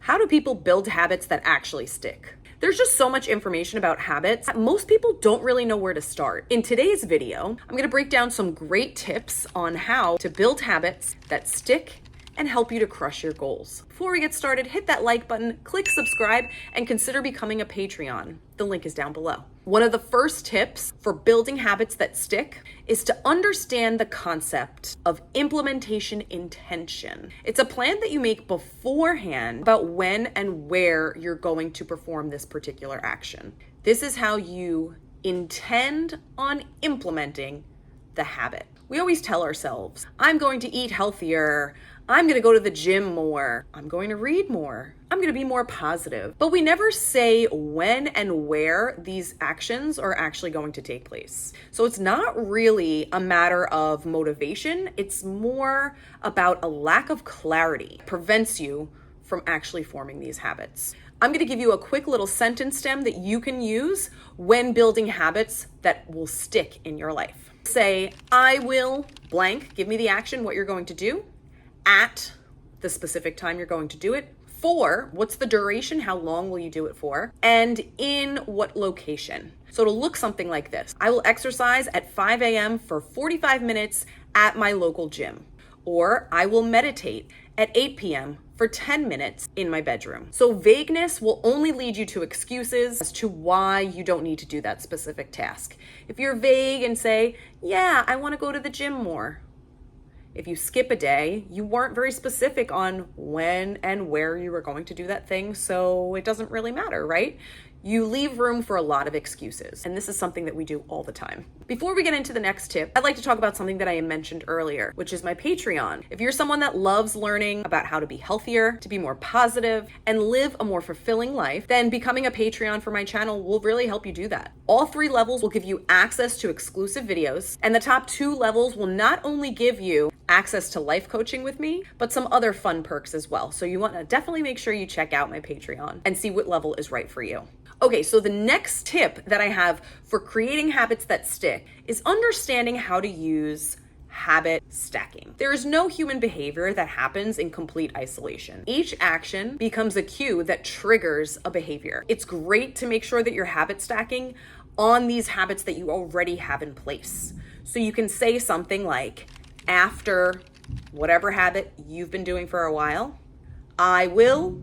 How do people build habits that actually stick? There's just so much information about habits that most people don't really know where to start. In today's video, I'm gonna break down some great tips on how to build habits that stick and help you to crush your goals. Before we get started, hit that like button, click subscribe, and consider becoming a Patreon. The link is down below. One of the first tips for building habits that stick is to understand the concept of implementation intention. It's a plan that you make beforehand about when and where you're going to perform this particular action. This is how you intend on implementing the habit. We always tell ourselves, I'm going to eat healthier, I'm going to go to the gym more, I'm going to read more, I'm going to be more positive. But we never say when and where these actions are actually going to take place. So it's not really a matter of motivation, it's more about a lack of clarity. It prevents you from actually forming these habits. I'm going to give you a quick little sentence stem that you can use when building habits that will stick in your life. Say, I will blank, give me the action, what you're going to do, at the specific time you're going to do it, for, what's the duration, how long will you do it for, and in what location. So it'll look something like this. I will exercise at 5 a.m. for 45 minutes at my local gym. Or I will meditate at 8 p.m. for 10 minutes in my bedroom. So vagueness will only lead you to excuses as to why you don't need to do that specific task. If you're vague and say, yeah, I want to go to the gym more. If you skip a day, you weren't very specific on when and where you were going to do that thing, so it doesn't really matter, right? You leave room for a lot of excuses, and this is something that we do all the time. Before we get into the next tip, I'd like to talk about something that I mentioned earlier, which is my Patreon. If you're someone that loves learning about how to be healthier, to be more positive, and live a more fulfilling life, then becoming a Patreon for my channel will really help you do that. All 3 levels will give you access to exclusive videos, and the top 2 levels will not only give you access to life coaching with me, but some other fun perks as well. So you want to definitely make sure you check out my Patreon and see what level is right for you. Okay, so the next tip that I have for creating habits that stick is understanding how to use habit stacking. There is no human behavior that happens in complete isolation. Each action becomes a cue that triggers a behavior. It's great to make sure that you're habit stacking on these habits that you already have in place. So you can say something like, after whatever habit you've been doing for a while, I will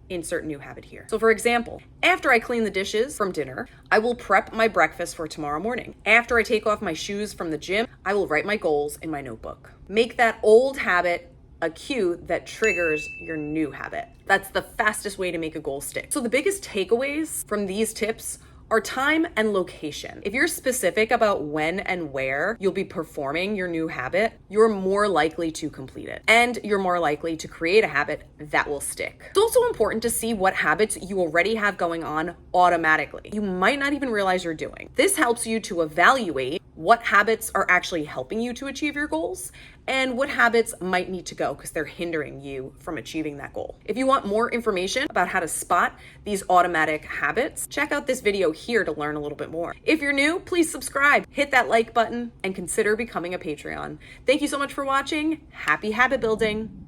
insert new habit here. So for example, after I clean the dishes from dinner, I will prep my breakfast for tomorrow morning. After I take off my shoes from the gym, I will write my goals in my notebook. Make that old habit a cue that triggers your new habit. That's the fastest way to make a goal stick. So the biggest takeaways from these tips are time and location. If you're specific about when and where you'll be performing your new habit, you're more likely to complete it. And you're more likely to create a habit that will stick. It's also important to see what habits you already have going on automatically. You might not even realize you're doing. This helps you to evaluate what habits are actually helping you to achieve your goals and what habits might need to go because they're hindering you from achieving that goal. If you want more information about how to spot these automatic habits, check out this video here to learn a little bit more. If you're new, please subscribe, hit that like button, and consider becoming a Patreon. Thank you so much for watching. Happy habit building.